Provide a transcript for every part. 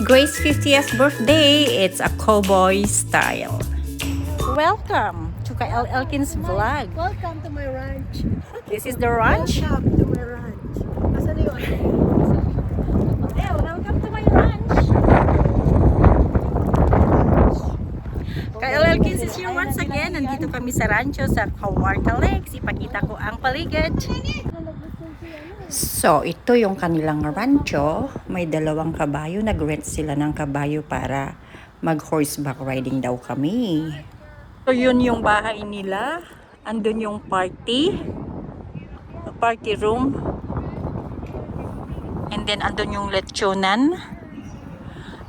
Grace's 50th birthday. It's a cowboy style. Welcome to Kyle Elkins vlog. Welcome to my ranch. This is the ranch. Welcome to my ranch. Asan na yun? Welcome to my ranch. Kyle Elkins is here once again. Nandito kami sa rancho sa Kawarta Lakes. Ipakita ko ang paligid. So, ito yung kanilang rancho. May 2 kabayo. Nag-rent sila ng kabayo para mag-horseback riding daw kami. So, yun yung bahay nila. Andun yung party room. And then, andun yung lechonan.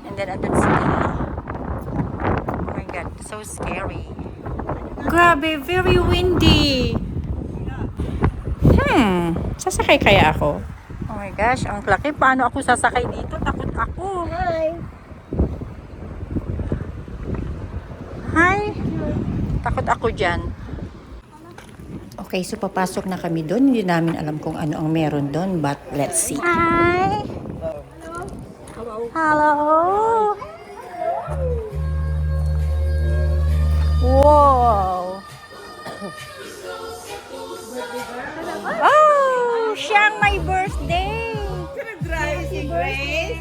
And then, andun sila. Oh my God, so scary. Grabe, very windy. Sasakay kaya ako? Oh my gosh, ang laki. Paano ako sasakay dito? Takot ako. Hi. Takot ako dyan. Okay, so papasok na kami doon. Hindi namin alam kung ano ang meron doon, but let's see. Hi. Hello. Wow. Oh, siyang my birthday. Si Grace,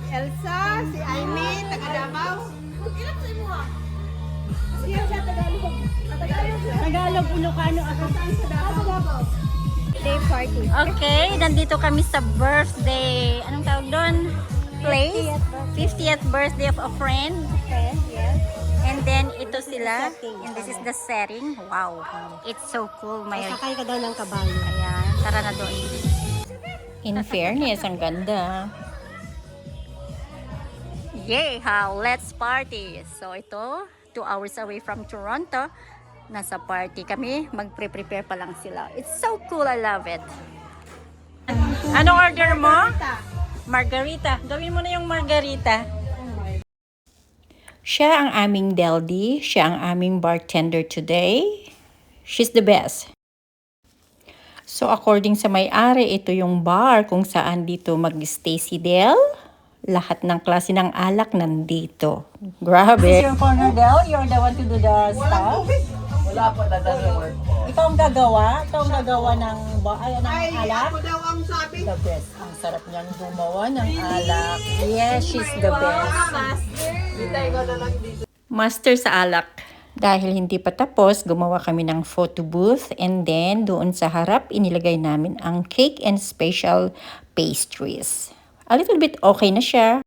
Elsa, si Amy, taga Davao. Ilan sa imo ha? Siya sa Tagalog. Tagalog, Ilocano, ako saan sa Davao? Day party. Okay, nandito kami sa birthday. Anong tawag doon? Place? 50th birthday of a friend. Okay, yes. And then, ito sila. And this is the setting. Wow. It's so cool. May... Sakay ka daw ng kabayo. Ayan, tara na doon. In fairness, ang ganda. Yay! How? Let's party! So, ito, 2 hours away from Toronto. Nasa party kami. Mag-prepare pa lang sila. It's so cool. I love it. Anong order mo? Margarita. Gawin mo na yung margarita. Siya ang aming Deldi. Siya ang aming bartender today. She's the best. So, according sa may-ari, ito yung bar kung saan dito mag-stay si Del. Lahat ng klase ng alak nandito. Grabe. This is your corner, Del? You're the one to do the stuff? Wala pa, dadalo work. Ikaw ang gagawa? Ikaw ang gagawa ng alak? Ako daw ang sabi. The best. Ang sarap niyang gumawa ng alak. Yes, she's the best. Master sa alak. Dahil hindi pa tapos, gumawa kami ng photo booth and then doon sa harap inilagay namin ang cake and special pastries. A little bit okay na siya.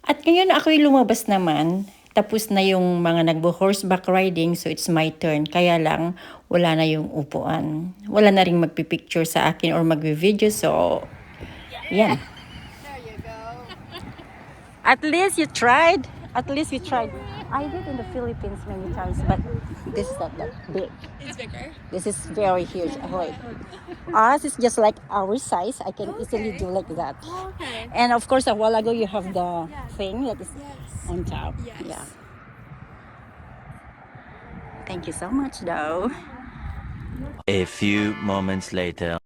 At ngayon ako'y lumabas naman. Tapos na yung mga nagbo-horseback riding, so it's my turn. Kaya lang, wala na yung upuan. Wala na ring magpipicture sa akin or magvi-video, so yan. At least you tried. At least you tried. I did in the Philippines many times, but this is not that big. It's bigger. This is very huge. Wait. Ours is just like our size. I can easily do like that. Okay. And of course, a while ago, you have the thing that is on top. Yes. Yeah. Thank you so much, though. A few moments later.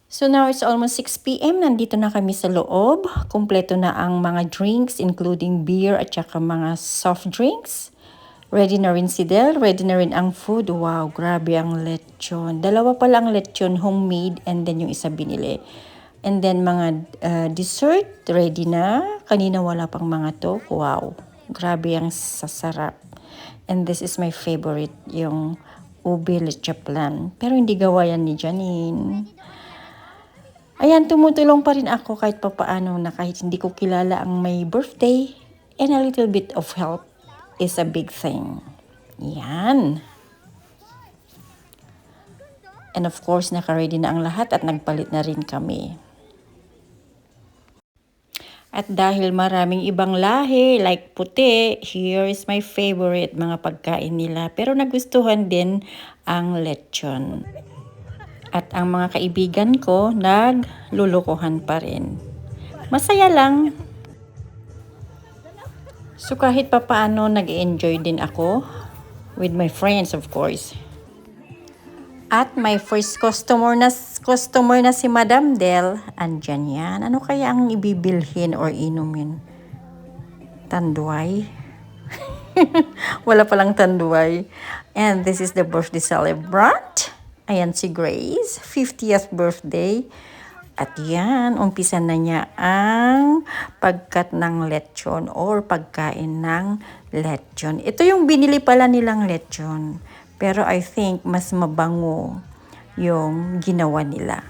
So now it's almost 6 p.m. Nandito na kami sa loob. Kumpleto na ang mga drinks, including beer at saka mga soft drinks. Ready na rin si Del. Ready na rin ang food. Wow, grabe ang lechon. 2 pa lang lechon, homemade, and then yung isa binili. And then mga dessert, ready na. Kanina wala pang mga to. Wow, grabe ang sasarap. And this is my favorite, yung ube leche plan. Pero hindi gawa yan ni Janine. Ayan, tumutulong pa rin ako kahit papaano na kahit hindi ko kilala ang may birthday. And a little bit of help is a big thing. Yan. And of course, naka-ready na ang lahat at nagpalit na rin kami. At dahil maraming ibang lahi, like puti, here is my favorite mga pagkain nila. Pero nagustuhan din ang lechon. At ang mga kaibigan ko, naglulukuhan pa rin. Masaya lang. So kahit papaano, nag-enjoy din ako with my friends, of course. At my first customer na si Madam Del, andyan yan. Ano kaya ang ibibilhin or inumin? Tanduay? Wala palang tanduay. And this is the birthday celebrant. Ayan si Grace, 50th birthday. At yan, umpisa na niya ang pagkat ng lechon or pagkain ng lechon. Ito yung binili pala nilang lechon. Pero I think mas mabango yung ginawa nila.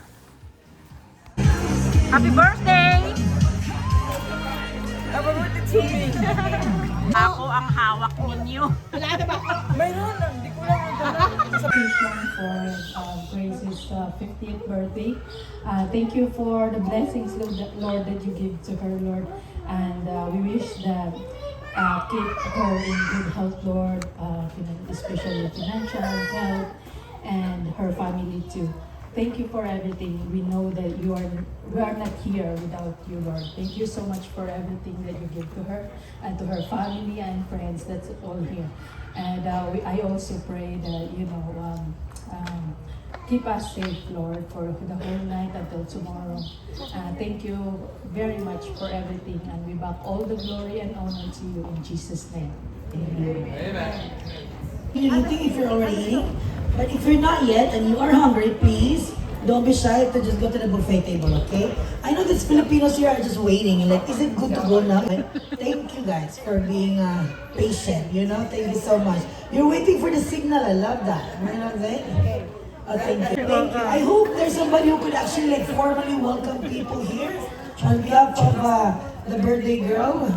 Happy birthday! Happy birthday to me. Ako ang hawak ninyo. Mayroon lang, hindi ko lang Celebration for Grace's 50th birthday. Thank you for the blessings, Lord, that you give to her, Lord. And we wish that keep her in good health, Lord, especially financial health and her family too. Thank you for everything. We know that we are not here without you, Lord. Thank you so much for everything that you give to her and to her family and friends. That's all here. And I also pray that, keep us safe, Lord, for the whole night until tomorrow. Thank you very much for everything. And we back all the glory and honor to you in Jesus' name. Amen. You're eating if you're already eating. But if you're not yet and you are hungry, please don't be shy to just go to the buffet table, okay? I know these Filipinos here are just waiting. Like, is it good to go now? Thank you guys for being patient, Thank you so much. You're waiting for the signal. I love that. You know what I'm saying? Thank you. Thank you. I hope there's somebody who could actually formally welcome people here on behalf of the birthday girl.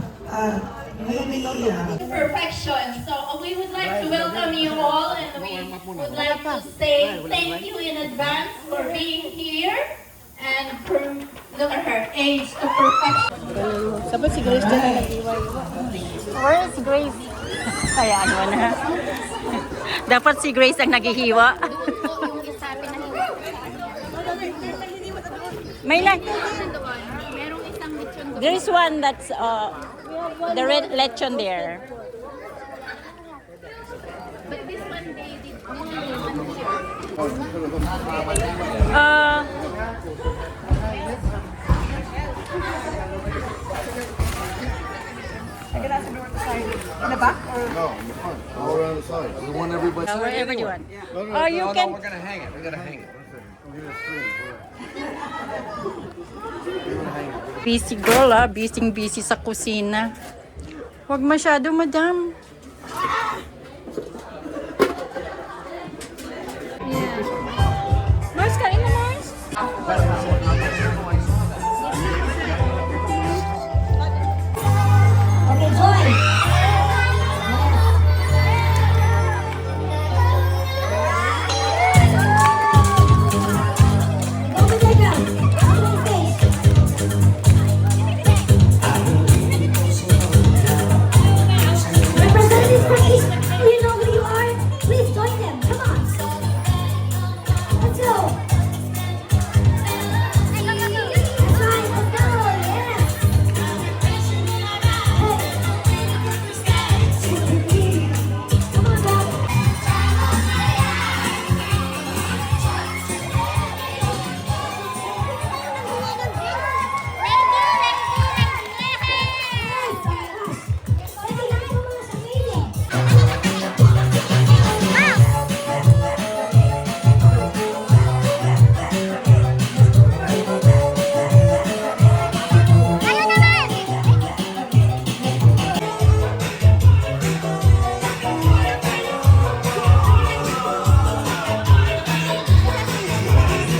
Maybe, Perfection. So we would like to welcome you all, and we would like to say thank you in advance for being here and look at her, age to perfection. Sabi si Grace dyan na nag-iway. Where is Grace? Hayaan mo na. Dapat si Grace ang naghihiwa. May lang. There's one that's the red lechon there. But this one they did. In the back? Or? No, in the front. All around the side. The one everybody. Wherever you want. No, no, Oh, you no, can. no, we're gonna hang it. We're gonna hang it. We're gonna string it. Busy girl busy sa kusina. Huwag masyado, madam. Mars, kain na, Mars. okay, Joy. Representatives from East, you know who you are? Please join them. Come on. Let's go. That's right. Let's go. Yes.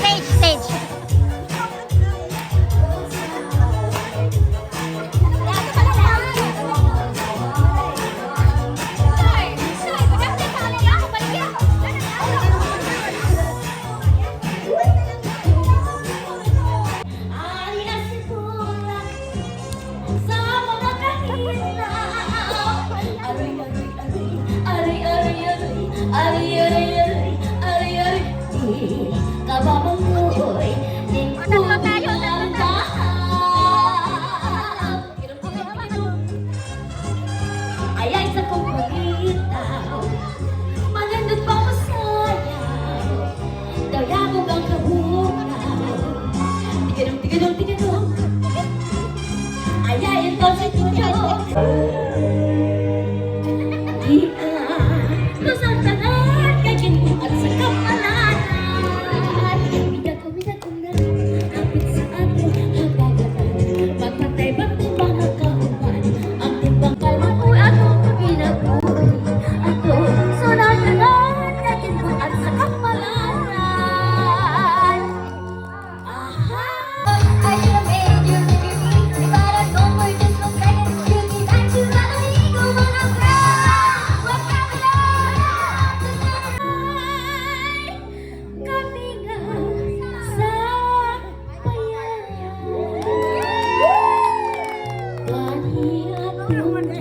Hey. Come on, Bob. Ayay sa kong pagitaw, manindot pa masaya. Tigadong, tigadong. Ay, ay, ito si Tito. Di kusang tanan, kakin mo at sa kapalaran. Mida ko na, kapit sa ato, habagatan. Magpatay bang timbang ang kahuman, ang timbang kalma ko'y atong pinabuhi. Ato, sunod tanan, kakin mo at sa kapalaran. Aha! I should have made you free, but I don't for just one second. You need that to maligo mo ng ground. Wag ka kami nga sa bayan. Kahit yung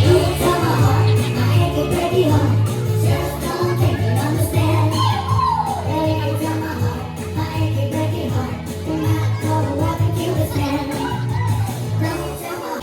It's on my heart, my achy breaky heart. Just don't think you understand. It's on my heart, my achy breaky heart. You're not gonna walk into the stand. Don't tell my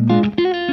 Thank you.